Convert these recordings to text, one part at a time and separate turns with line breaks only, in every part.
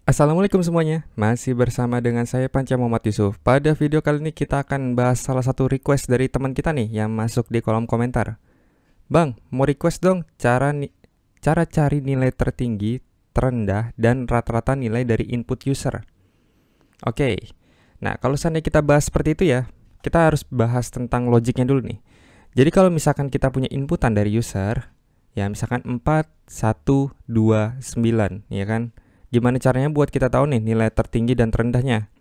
Assalamualaikum semuanya, masih bersama dengan saya Panca Muhammad Yusuf. Pada video kali ini kita akan bahas salah satu request dari teman kita nih yang masuk di kolom komentar. Bang, mau request dong cara cari nilai tertinggi, terendah, dan rata-rata nilai dari input user. Oke, nah kalau seandainya kita bahas seperti itu ya, kita harus bahas tentang logiknya dulu nih. Jadi kalau misalkan kita punya inputan dari user, ya misalkan 4, 1, 2, 9, ya kan? Gimana caranya buat kita tahu nih nilai tertinggi dan terendahnya?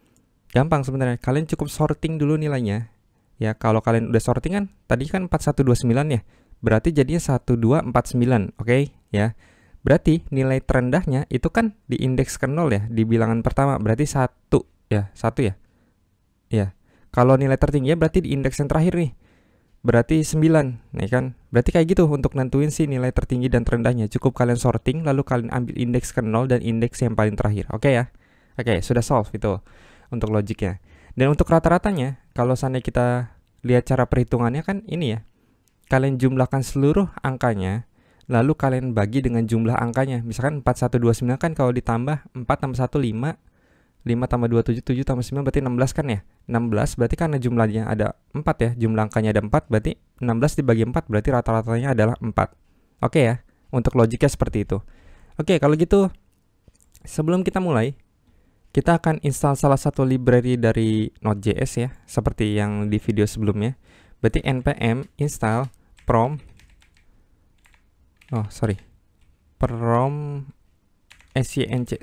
Gampang sebenarnya. Kalian cukup sorting dulu nilainya. Ya, kalau kalian udah sorting kan tadi kan 4129 ya. Berarti jadinya 1249, oke? Ya. Berarti nilai terendahnya itu kan di indeks ke 0 ya, di bilangan pertama. Berarti 1 ya, 1 ya. Ya. Kalau nilai tertingginya berarti di indeks yang terakhir nih. Berarti 9, ya kan? Berarti kayak gitu untuk nentuin sih nilai tertinggi dan terendahnya. Cukup kalian sorting, lalu kalian ambil indeks ke 0 dan indeks yang paling terakhir. Oke ya? Oke, sudah solve itu untuk logiknya. Dan untuk rata-ratanya, kalau seandainya kita lihat cara perhitungannya kan ini ya. Kalian jumlahkan seluruh angkanya, lalu kalian bagi dengan jumlah angkanya. Misalkan 4129 kan kalau ditambah 4 tambah 1, 5. 5 tambah 2, 7, 7 tambah 9 berarti 16 kan ya? 16 berarti karena jumlahnya ada 4 ya, jumlah angkanya ada 4, berarti 16 dibagi 4 berarti rata-ratanya adalah 4. Oke ya, untuk logiknya seperti itu. Oke, kalau gitu sebelum kita mulai, kita akan install salah satu library dari Node.js ya, seperti yang di video sebelumnya. Berarti npm install prom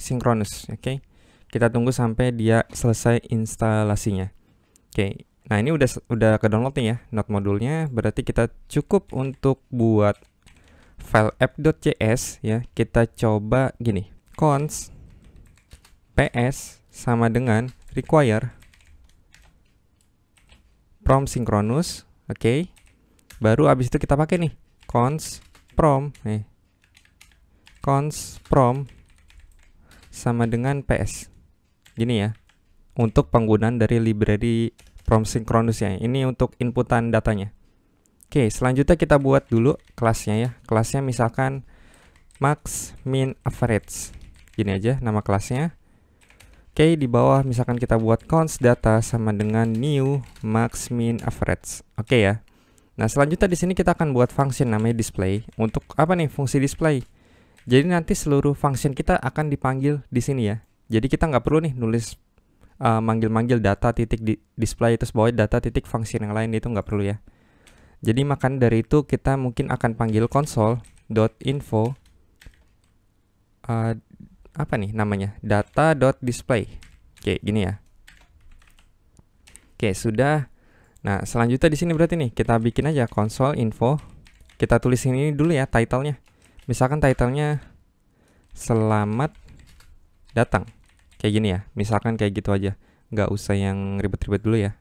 synchronous, oke. Kita tunggu sampai dia selesai instalasinya. Oke, nah ini udah ke download nih ya Node modulnya. Berarti kita cukup untuk buat file app.js ya. Kita coba gini, const ps sama dengan require prom synchronous. Oke, baru abis itu kita pakai nih const prom sama dengan ps. Gini ya, untuk penggunaan dari library prom synchronous ya. Ini untuk inputan datanya. Oke, selanjutnya kita buat dulu kelasnya ya. Kelasnya misalkan max min average. Gini aja nama kelasnya. Oke, di bawah misalkan kita buat const data sama dengan new max min average. Oke ya. Nah, selanjutnya di sini kita akan buat function namanya display. Untuk apa nih fungsi display? Jadi nanti seluruh function kita akan dipanggil di sini ya. Jadi kita nggak perlu nih nulis manggil-manggil data titik di display terus bawa data titik function yang lain, itu nggak perlu ya. Jadi makan dari itu kita mungkin akan panggil console.info apa nih namanya, data.display. Oke, gini ya. Oke, sudah. Nah, selanjutnya di sini berarti nih kita bikin aja console info. Kita tulis ini dulu ya title-nya. Misalkan title-nya selamat datang. Kayak gini ya, misalkan kayak gitu aja. Nggak usah yang ribet-ribet dulu ya.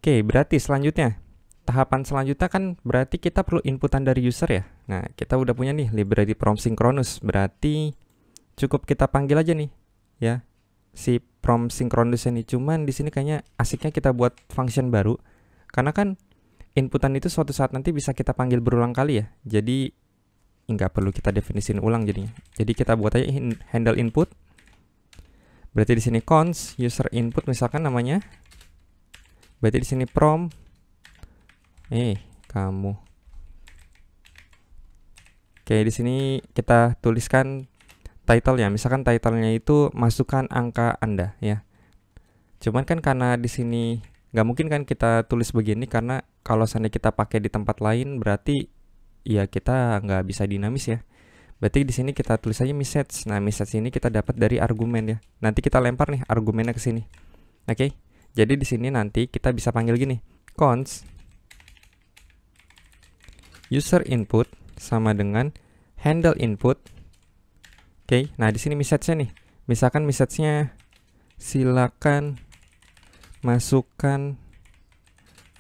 Oke, berarti selanjutnya. Tahapan selanjutnya kan berarti kita perlu inputan dari user ya. Nah, kita udah punya nih library prom synchronous. Berarti cukup kita panggil aja nih ya si prom synchronous ini. Cuman di sini kayaknya asiknya kita buat function baru. Karena kan inputan itu suatu saat nanti bisa kita panggil berulang kali ya. Jadi nggak perlu kita definisin ulang jadinya. Jadi kita buat aja handle input. Berarti di sini const user input misalkan namanya. Berarti di sini prom kamu. Oke, di sini kita tuliskan title ya. Misalkan title-nya itu masukkan angka Anda ya. Cuman kan karena di sini nggak mungkin kan kita tulis begini, karena kalau seandainya kita pakai di tempat lain berarti ya kita nggak bisa dinamis ya. Berarti di sini kita tulis aja message. Nah, message ini kita dapat dari argumen ya. Nanti kita lempar nih argumennya ke sini. Oke. Jadi di sini nanti kita bisa panggil gini. Const user input sama dengan handle input. Oke. Nah, di sini message-nya nih. Misalkan message-nya silakan masukkan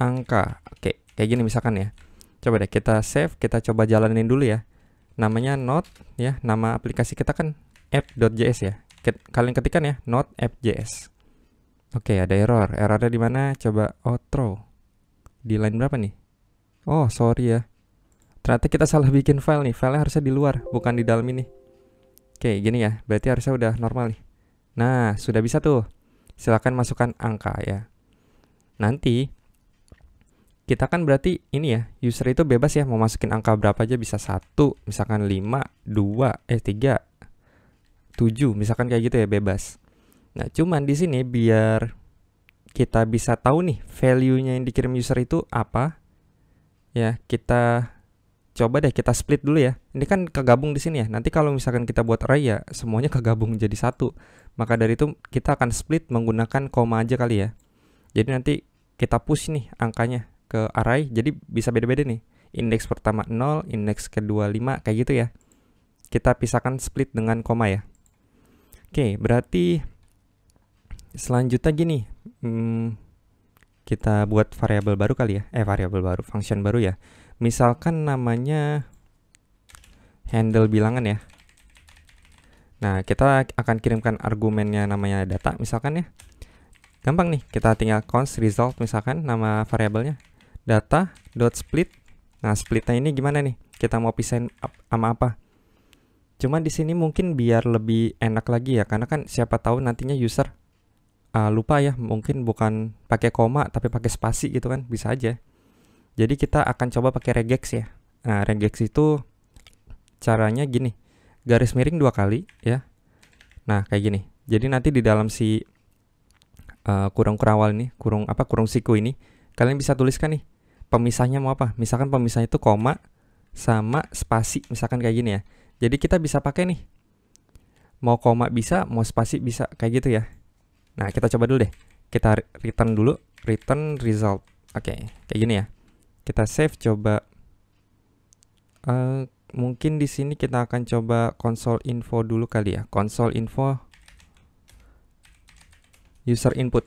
angka. Oke, kayak gini misalkan ya. Coba deh kita save, kita coba jalanin dulu ya. Namanya Node ya, nama aplikasi kita kan app.js ya. Kalian ketikkan ya, Node app.js. Oke, ada error. Errornya di mana? Coba throw. Di line berapa nih? Oh, sorry ya. Ternyata kita salah bikin file nih. Filenya harusnya di luar, bukan di dalam ini. Oke, gini ya. Berarti harusnya udah normal nih. Nah, sudah bisa tuh. Silakan masukkan angka ya. Nanti kita kan berarti ini ya, user itu bebas ya mau masukin angka berapa aja, bisa 1, misalkan 5, 2, 3, 7, misalkan kayak gitu ya, bebas. Nah, cuman di sini biar kita bisa tahu nih value-nya yang dikirim user itu apa, ya kita coba deh kita split dulu ya. Ini kan kegabung di sini ya. Nanti kalau misalkan kita buat array ya, semuanya kegabung jadi satu. Maka dari itu kita akan split menggunakan koma aja kali ya. Jadi nanti kita push nih angkanya ke array, jadi bisa beda-beda nih. Indeks pertama 0, indeks kedua 5, kayak gitu ya. Kita pisahkan split dengan koma ya. Oke, berarti selanjutnya gini. Kita buat variabel baru kali ya. Variabel baru, function baru ya. Misalkan namanya handle bilangan ya. Nah, kita akan kirimkan argumennya namanya data misalkan ya. Gampang nih, kita tinggal const result misalkan nama variabelnya data.split. Nah, splitnya ini gimana nih? Kita mau pisahin sama apa? Cuma di sini mungkin biar lebih enak lagi ya, karena kan siapa tahu nantinya user lupa ya, mungkin bukan pakai koma tapi pakai spasi gitu kan, bisa aja. Jadi kita akan coba pakai regex ya. Nah, regex itu caranya gini, garis miring 2 kali ya. Nah, kayak gini. Jadi nanti di dalam si kurung awal ini, kurung siku ini, kalian bisa tuliskan nih pemisahnya mau apa. Misalkan pemisahnya itu koma sama spasi, misalkan kayak gini ya. Jadi kita bisa pakai nih, mau koma bisa, mau spasi bisa, kayak gitu ya. Nah, kita coba dulu deh. Kita return dulu, return result. Oke, kayak gini ya. Kita save, coba. Mungkin di sini kita akan coba console info dulu kali ya. Console info user input.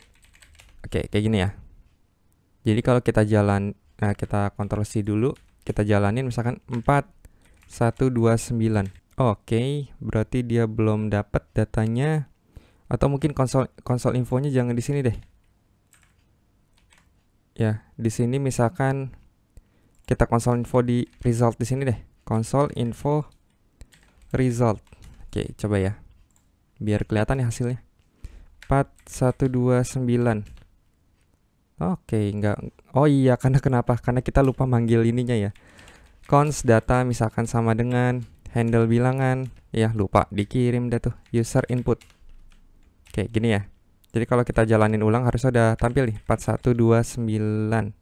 Oke, kayak gini ya. Jadi kalau kita kita Ctrl C dulu, kita jalanin misalkan 4129. Oke, berarti dia belum dapat datanya. Atau mungkin console infonya jangan di sini deh. Ya, di sini misalkan kita console info di result di sini deh. Console info result. Oke, coba ya. Biar kelihatan ya hasilnya. 4129. Oke, enggak. Oh iya, kenapa? Karena kita lupa manggil ininya ya. Const data misalkan sama dengan handle bilangan. Ya, lupa dikirim dah tuh user input. Oke, gini ya. Jadi kalau kita jalanin ulang harusnya udah tampil nih 4129.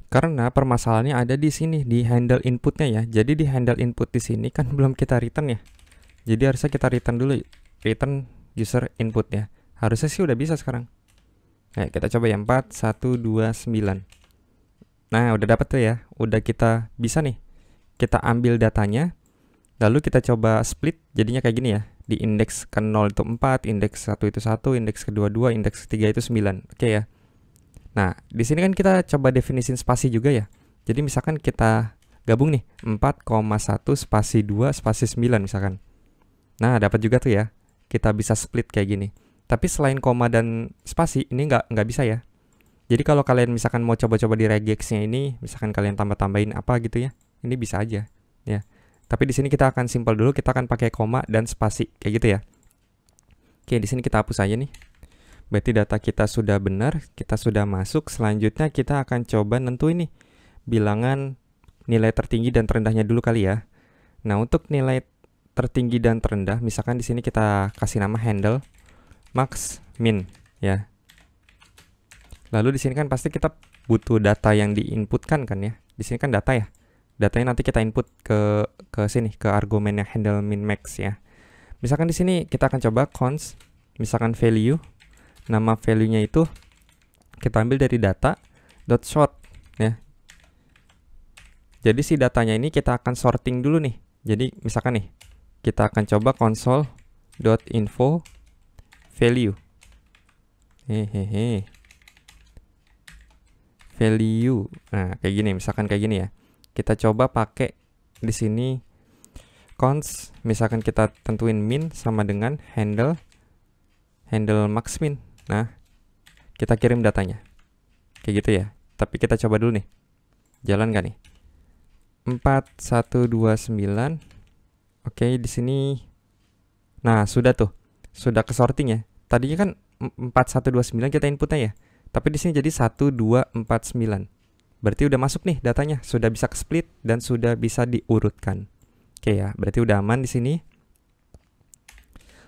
Karena permasalahannya ada di sini di handle inputnya ya. Jadi di handle input di sini kan belum kita return ya. Jadi harusnya kita return dulu, return user input ya. Harusnya sih udah bisa sekarang. Nah, kita coba ya 4129. Nah, udah dapat tuh ya. Udah kita bisa nih. Kita ambil datanya. Lalu kita coba split jadinya kayak gini ya. Di indeks ke 0 itu 4, indeks 1 itu 1, indeks kedua 2, indeks ketiga itu 9. Oke ya. Nah, di sini kan kita coba definisin spasi juga ya. Jadi misalkan kita gabung nih 4,1 spasi 2 spasi 9 misalkan. Nah, dapat juga tuh ya. Kita bisa split kayak gini. Tapi selain koma dan spasi ini nggak bisa ya. Jadi kalau kalian misalkan mau coba-coba di regexnya ini, misalkan kalian tambah-tambahin apa gitu ya, ini bisa aja ya. Tapi di sini kita akan simpel dulu, kita akan pakai koma dan spasi kayak gitu ya. Oke, di sini kita hapus aja nih. Berarti data kita sudah benar, kita sudah masuk. Selanjutnya kita akan coba nentuin nih bilangan nilai tertinggi dan terendahnya dulu kali ya. Nah, untuk nilai tertinggi dan terendah, misalkan di sini kita kasih nama handle max min ya. Lalu di sini kan pasti kita butuh data yang diinputkan kan ya. Di sini kan data ya. Datanya nanti kita input ke sini, ke argumen yang handle min max ya. Misalkan di sini kita akan coba const misalkan value. Nama value-nya itu kita ambil dari data .sort ya. Jadi si datanya ini kita akan sorting dulu nih. Jadi misalkan nih kita akan coba console.info value. Value. Nah, kayak gini, misalkan kayak gini ya. Kita coba pakai di sini const, misalkan kita tentuin min sama dengan handle max min. Nah, kita kirim datanya. Kayak gitu ya. Tapi kita coba dulu nih. Jalan gak nih? 4129. Oke, di sini Nah, sudah tuh. Sudah ke sorting ya. Tadinya kan 4129 kita inputnya ya. Tapi di sini jadi 1249. Berarti udah masuk nih datanya, sudah bisa ke split dan sudah bisa diurutkan. Oke ya, berarti udah aman di sini.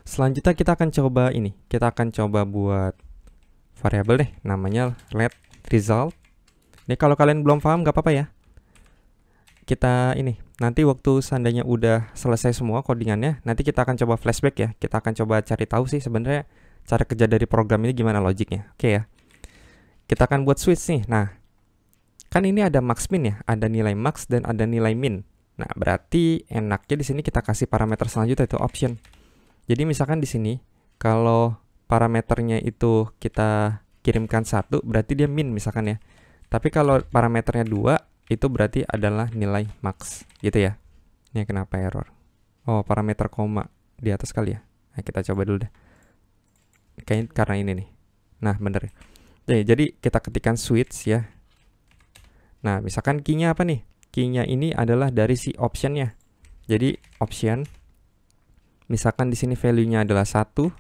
Selanjutnya kita akan coba ini. Kita akan coba buat variabel deh, namanya let result. Ini kalau kalian belum paham gak apa-apa ya. Kita ini, nanti waktu seandainya udah selesai semua codingannya, nanti kita akan coba flashback ya. Kita akan coba cari tahu sih sebenarnya cara kerja dari program ini gimana logiknya. Oke ya. Kita akan buat switch nih. Nah, kan ini ada max min ya, ada nilai max dan ada nilai min. Nah, berarti enaknya di sini kita kasih parameter selanjutnya itu option. Jadi misalkan di sini kalau parameternya itu kita kirimkan 1, berarti dia min misalkan ya. Tapi kalau parameternya 2, itu berarti adalah nilai max, gitu ya. Ini kenapa error? Oh, parameter koma di atas kali ya. Nah, kita coba dulu deh. Kayaknya karena ini nih. Nah, bener ya. Jadi kita ketikkan switch ya. Nah, misalkan key-nya apa nih? Key-nya ini adalah dari si option-nya. Jadi option, misalkan di sini value-nya adalah 1.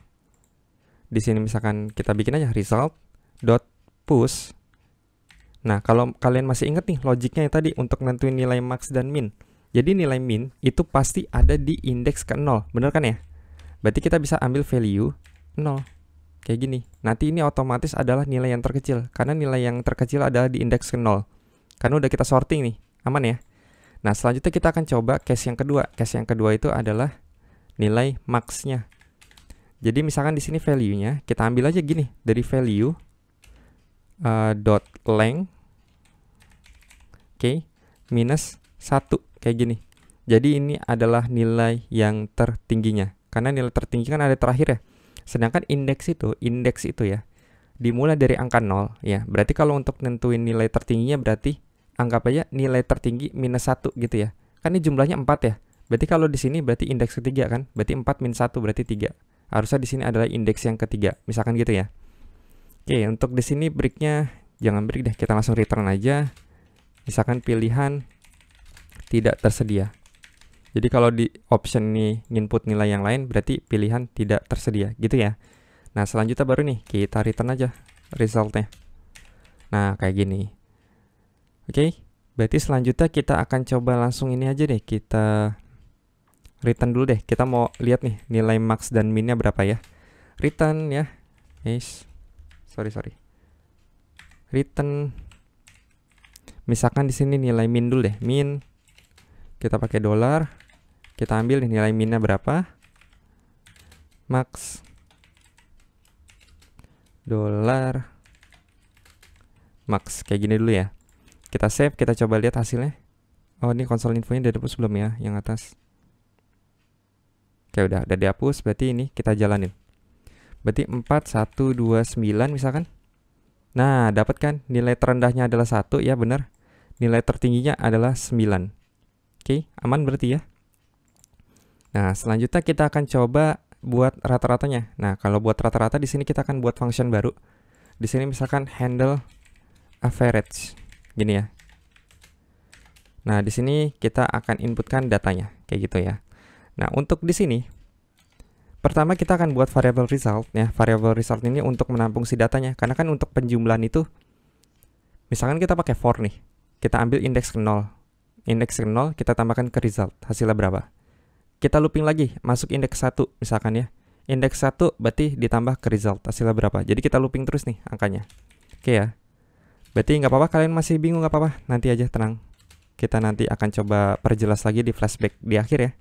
Di sini misalkan kita bikin aja result dot push. Nah, kalau kalian masih ingat nih logiknya yang tadi untuk nentuin nilai max dan min. Jadi nilai min itu pasti ada di indeks ke 0, bener kan ya? Berarti kita bisa ambil value 0. Kayak gini. Nanti ini otomatis adalah nilai yang terkecil, karena nilai yang terkecil adalah di indeks ke 0. Karena udah kita sorting nih, aman ya? Nah, selanjutnya kita akan coba case yang kedua. Case yang kedua itu adalah nilai max-nya. Jadi misalkan di sini value-nya, kita ambil aja gini, dari value dot length, oke, minus 1, kayak gini. Jadi ini adalah nilai yang tertingginya, karena nilai tertinggi kan ada terakhir ya. Sedangkan indeks itu ya, dimulai dari angka 0 ya. Berarti kalau untuk nentuin nilai tertingginya berarti anggap aja nilai tertinggi minus 1 gitu ya. Kan ini jumlahnya 4 ya. Berarti kalau di sini berarti indeks ketiga kan? Berarti 4 min 1 berarti 3. Harusnya di sini adalah indeks yang ketiga, misalkan gitu ya. Oke, untuk di sini breaknya jangan break deh, kita langsung return aja. Misalkan pilihan tidak tersedia. Jadi kalau di option ini input nilai yang lain, berarti pilihan tidak tersedia, gitu ya. Nah, selanjutnya baru nih, kita return aja resultnya. Nah, kayak gini. Oke, berarti selanjutnya kita akan coba langsung ini aja deh, kita return dulu deh. Kita mau lihat nih, nilai max dan minnya berapa ya. Return ya. Sorry. Return. Misalkan di sini nilai min dulu deh, min. Kita pakai $. Kita ambil nilai minnya berapa. Max $. Max, kayak gini dulu ya. Kita save, kita coba lihat hasilnya. Oh, ini konsol infonya udah dihapus belum ya, yang atas. Oke, udah dihapus, berarti ini kita jalanin. Berarti 4129 misalkan. Nah, dapat kan nilai terendahnya adalah 1 ya, benar. Nilai tertingginya adalah 9. Oke, aman berarti ya. Nah, selanjutnya kita akan coba buat rata-ratanya. Nah, kalau buat rata-rata di sini kita akan buat function baru. Di sini misalkan handle average. Gini ya. Nah, di sini kita akan inputkan datanya kayak gitu ya. Nah, untuk di sini pertama kita akan buat variable result ya. Variable result ini untuk menampung si datanya, karena kan untuk penjumlahan itu misalkan kita pakai for nih. Kita ambil indeks ke 0. Indeks ke 0 kita tambahkan ke result, hasilnya berapa. Kita looping lagi, masuk indeks 1 misalkan ya. Indeks 1 berarti ditambah ke result, hasilnya berapa. Jadi kita looping terus nih angkanya. Oke ya. Berarti nggak apa-apa, kalian masih bingung nggak apa-apa, nanti aja tenang. Kita nanti akan coba perjelas lagi di flashback di akhir ya.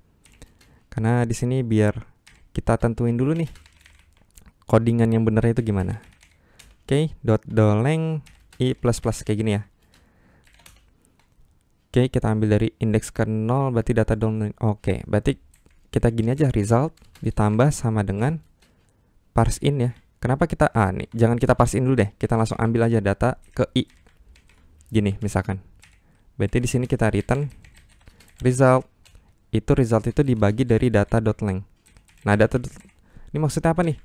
Karena di sini biar kita tentuin dulu nih codingan yang benar itu gimana. Oke, .doleng i++ kayak gini ya. Oke, kita ambil dari indeks ke 0 berarti data domain. Oke, berarti kita gini aja, result ditambah sama dengan parse in ya. Kenapa kita nih, jangan kita parse in dulu deh. Kita langsung ambil aja data ke i. Gini misalkan. Berarti di sini kita return result. Result itu dibagi dari data.length. Nah, ini maksudnya apa nih?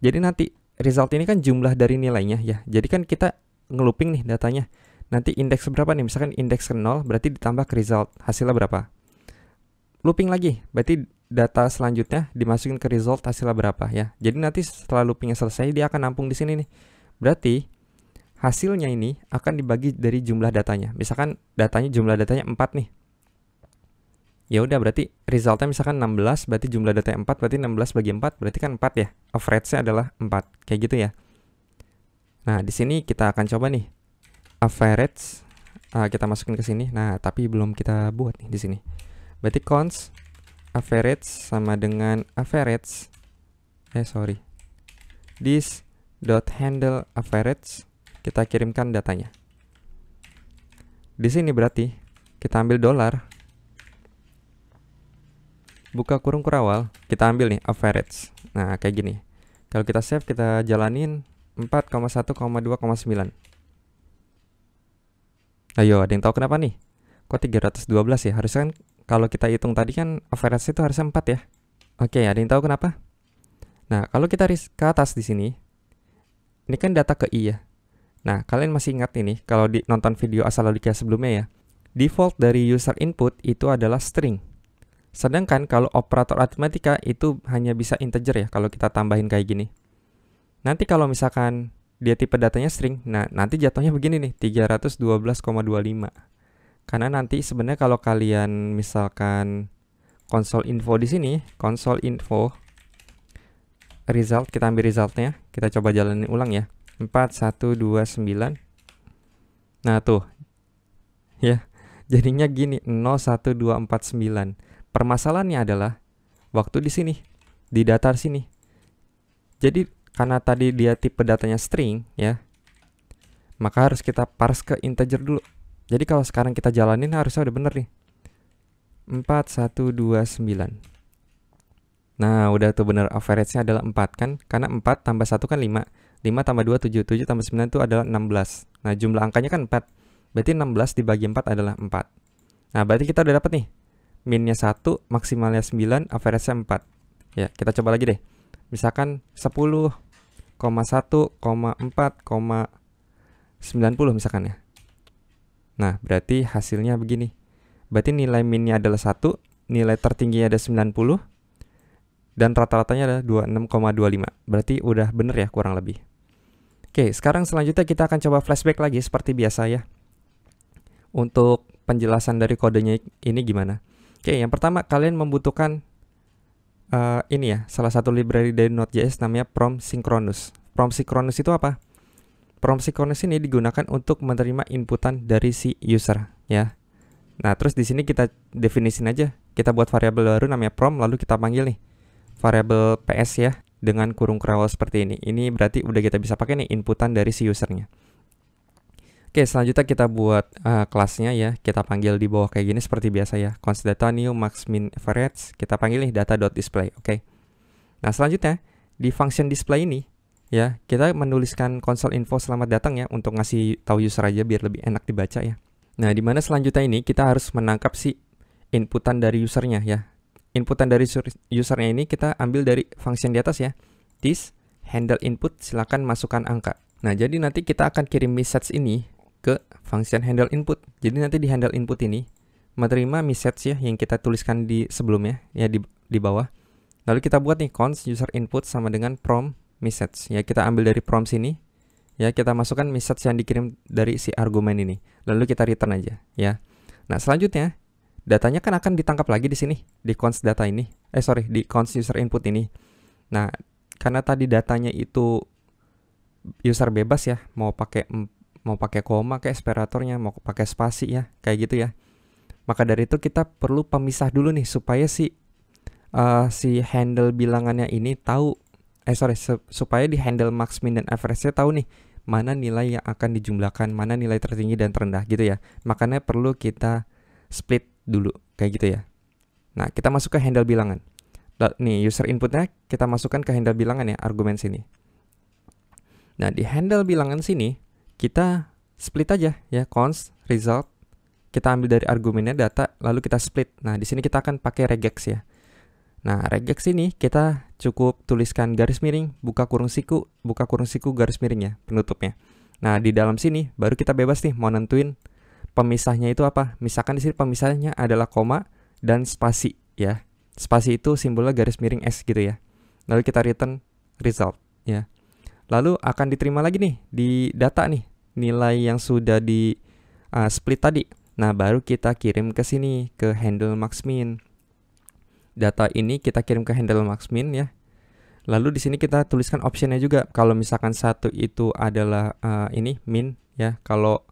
Jadi nanti result ini kan jumlah dari nilainya ya. Jadi kan kita ngelooping nih datanya. Nanti indeks berapa nih? Misalkan indeks ke 0 berarti ditambah ke result. Hasilnya berapa? Looping lagi. Berarti data selanjutnya dimasukin ke result hasilnya berapa ya. Jadi nanti setelah loopingnya selesai dia akan nampung di sini nih. Berarti hasilnya ini akan dibagi dari jumlah datanya. Misalkan jumlah datanya 4 nih. Ya udah berarti resultnya misalkan 16, berarti jumlah datanya 4, berarti 16 bagi 4 berarti kan 4 ya. Average-nya adalah 4. Kayak gitu ya. Nah, di sini kita akan coba nih average kita masukin ke sini. Nah, tapi belum kita buat nih di sini. Berarti const average sama dengan average this dot handle average, kita kirimkan datanya. Di sini berarti kita ambil $, buka kurung kurawal, kita ambil nih average. Nah, kayak gini. Kalau kita save, kita jalanin 4,1,2,9. Ayo, ada yang tahu kenapa nih? Kok 312 ya? Harusnya kan kalau kita hitung tadi kan average itu harusnya 4 ya. Oke, ada yang tahu kenapa? Nah, kalau kita ke atas di sini, ini kan data ke I ya. Nah, kalian masih ingat ini kalau nonton video asal logika sebelumnya ya. Default dari user input itu adalah string. Sedangkan kalau operator aritmatika itu hanya bisa integer ya kalau kita tambahin kayak gini. Nanti kalau misalkan dia tipe datanya string, nah nanti jatuhnya begini nih, 312,25. Karena nanti sebenarnya kalau kalian misalkan console info di sini, console info result, kita ambil resultnya, kita coba jalanin ulang ya. 4129. Nah tuh ya, jadinya gini 01249. Permasalahannya adalah waktu di sini, di data sini. Jadi karena tadi dia tipe datanya string ya, maka harus kita parse ke integer dulu. Jadi kalau sekarang kita jalanin harusnya udah bener nih. 4129. Nah, udah tuh bener, average-nya adalah 4 kan? Karena 4 tambah 1 kan 5. 5 tambah 2 7. 7 tambah 9 itu adalah 16. Nah, jumlah angkanya kan 4. Berarti 16 dibagi 4 adalah 4. Nah, berarti kita udah dapat nih. Minnya 1, maksimalnya 9, average-nya 4. Ya, kita coba lagi deh. Misalkan 10,1,4,90 misalkan ya. Nah, berarti hasilnya begini. Berarti nilai minnya adalah 1, nilai tertingginya ada 90, dan rata-ratanya ada 26,25. Berarti udah bener ya kurang lebih. Oke, sekarang selanjutnya kita akan coba flashback lagi seperti biasa ya. Untuk penjelasan dari kodenya ini gimana? Oke, yang pertama kalian membutuhkan ini ya, salah satu library dari Node.js namanya prompt synchronous. Prompt synchronous itu apa? Prompt synchronous ini digunakan untuk menerima inputan dari si user ya. Nah, terus di sini kita definisin aja. Kita buat variabel baru namanya prompt, lalu kita panggil nih variabel PS ya dengan kurung kurawal seperti ini. Ini berarti udah kita bisa pakai nih inputan dari si usernya. Oke, selanjutnya kita buat kelasnya ya. Kita panggil di bawah kayak gini seperti biasa ya. Const data new max min average. Kita panggil nih data.display. Oke. Nah, selanjutnya di function display ini ya, kita menuliskan console info selamat datang ya untuk ngasih tahu user aja biar lebih enak dibaca ya. Nah, di mana selanjutnya ini kita harus menangkap si inputan dari usernya ya. Inputan dari usernya ini kita ambil dari function di atas ya. This handle input, silakan masukkan angka. Nah, jadi nanti kita akan kirim message ini ke function handle input. Jadi nanti di handle input ini menerima message ya yang kita tuliskan di sebelumnya ya di bawah. Lalu kita buat nih const user input sama dengan prompt message ya, kita ambil dari prompt sini ya, kita masukkan message yang dikirim dari si argumen ini, lalu kita return aja ya. Nah, selanjutnya datanya kan akan ditangkap lagi di sini di const data ini, di const user input ini. Nah, karena tadi datanya itu user bebas ya, mau pakai koma kayak separatornya, mau pakai spasi ya, kayak gitu ya. Maka dari itu kita perlu pemisah dulu nih supaya si handle bilangannya ini tahu supaya di handle max min dan average-nya tahu nih mana nilai yang akan dijumlahkan, mana nilai tertinggi dan terendah gitu ya. Makanya perlu kita split dulu kayak gitu ya. Nah, kita masuk ke handle bilangan. Nih user inputnya kita masukkan ke handle bilangan ya, argumen sini. Nah, di handle bilangan sini kita split aja ya, const result, kita ambil dari argumennya data lalu kita split. Nah, di sini kita akan pakai regex ya. Nah, regex ini kita cukup tuliskan garis miring, buka kurung siku garis miringnya, penutupnya. Nah, di dalam sini baru kita bebas nih mau nentuin pemisahnya itu apa. Misalkan di sini pemisahnya adalah koma dan spasi ya. spasi itu simbolnya garis miring S gitu ya. Lalu kita return result ya. Lalu akan diterima lagi nih di data nih, nilai yang sudah di split tadi. Nah, baru kita kirim ke sini, ke handle max min. Data ini kita kirim ke handle max min ya. Lalu di sini kita tuliskan optionnya juga. Kalau misalkan 1 itu adalah ini min ya, kalau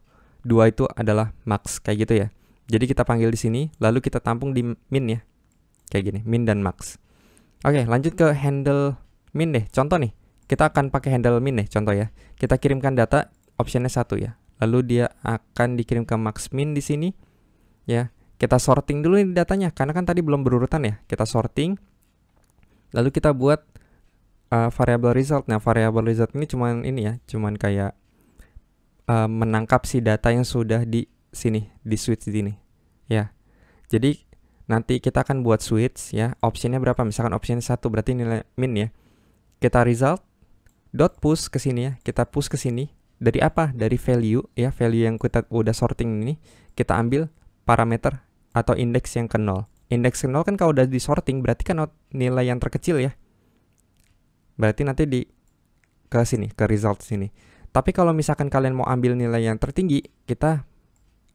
2 itu adalah max kayak gitu ya. Jadi kita panggil di sini, lalu kita tampung di min ya. Kayak gini, min dan max. Oke, lanjut ke handle min deh. Contoh nih, kita akan pakai handle min deh, contoh ya. Kita kirimkan data, optionnya 1 ya. Lalu dia akan dikirim ke max min di sini ya. Kita sorting dulu nih datanya, karena kan tadi belum berurutan ya. Kita sorting, lalu kita buat variable result. Nah, variable result ini cuman ini ya, cuman kayak menangkap si data yang sudah di sini, di switch sini ya. Jadi nanti kita akan buat switch ya, optionnya berapa, misalkan optionnya 1 berarti nilai min ya. Kita result dot push ke sini ya, kita push ke sini. Dari apa? Dari value ya, value yang kita udah sorting ini, kita ambil parameter atau indeks yang ke 0. Indeks ke 0 kan kalau udah di sorting berarti kan nilai yang terkecil ya. Berarti nanti di ke sini, ke result sini. Tapi kalau misalkan kalian mau ambil nilai yang tertinggi, kita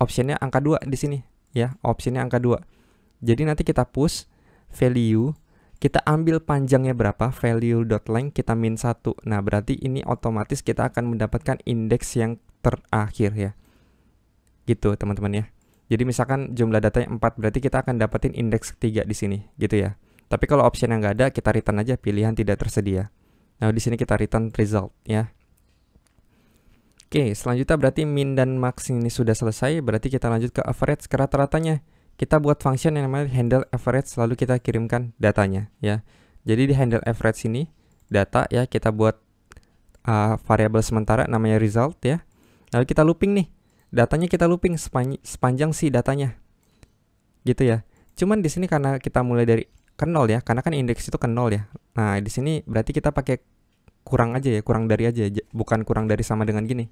optionnya angka 2 di sini ya, optionnya angka 2. Jadi nanti kita push value, kita ambil panjangnya berapa, value.length kita min 1. Nah, berarti ini otomatis kita akan mendapatkan indeks yang terakhir ya. Gitu, teman-teman ya. Jadi misalkan jumlah datanya 4, berarti kita akan dapetin indeks ketiga di sini, gitu ya. Tapi kalau option yang nggak ada, kita return aja pilihan tidak tersedia. Nah, di sini kita return result ya. Oke, selanjutnya berarti min dan max ini sudah selesai, berarti kita lanjut ke average, ke rata-ratanya. Kita buat function yang namanya handle average, lalu kita kirimkan datanya ya. Jadi di handle average ini data ya, kita buat variabel sementara namanya result ya. Lalu kita looping nih, datanya kita looping sepanjang si datanya, gitu ya. Cuman di sini karena kita mulai dari ke 0 ya, karena kan indeks itu ke 0 ya. Nah, di sini berarti kita pakai kurang aja ya, kurang dari aja, bukan kurang dari sama dengan gini.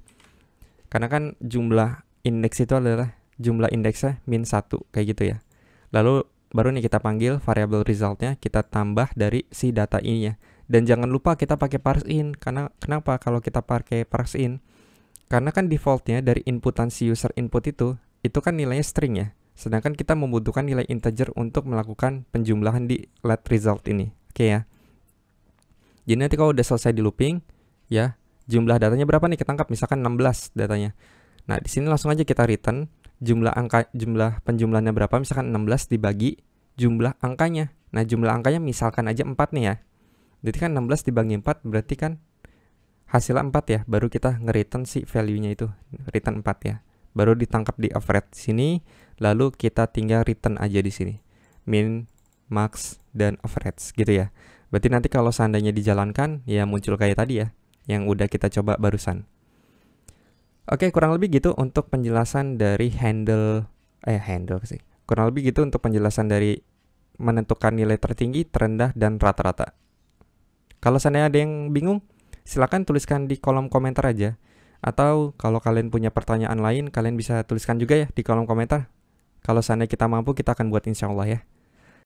Karena kan jumlah indeks itu adalah jumlah indeksnya min 1 kayak gitu ya. Lalu baru nih kita panggil variable resultnya, kita tambah dari si data ini ya. Dan jangan lupa kita pakai parse in. Karena kenapa kalau kita pakai parse in? Karena kan defaultnya dari inputan si user input itu kan nilainya string ya. Sedangkan kita membutuhkan nilai integer untuk melakukan penjumlahan di let result ini. Oke ya. Jadi nanti kalau udah selesai di looping ya, jumlah datanya berapa nih ketangkap, misalkan 16 datanya. Nah, di sini langsung aja kita return jumlah penjumlahannya berapa, misalkan 16 dibagi jumlah angkanya. Nah, jumlah angkanya misalkan aja 4 nih ya. Jadi kan 16 dibagi 4 berarti kan hasilnya 4 ya. Baru kita nge-return si value-nya itu, return 4 ya. Baru ditangkap di average sini, lalu kita tinggal return aja di sini. Min, max, dan average gitu ya. Berarti nanti kalau seandainya dijalankan ya muncul kayak tadi ya, yang udah kita coba barusan. Oke, kurang lebih gitu untuk penjelasan dari kurang lebih gitu untuk penjelasan dari menentukan nilai tertinggi, terendah, dan rata-rata. Kalau seandainya ada yang bingung, silakan tuliskan di kolom komentar aja. Atau kalau kalian punya pertanyaan lain, kalian bisa tuliskan juga ya di kolom komentar. Kalau seandainya kita mampu, kita akan buat insya Allah ya.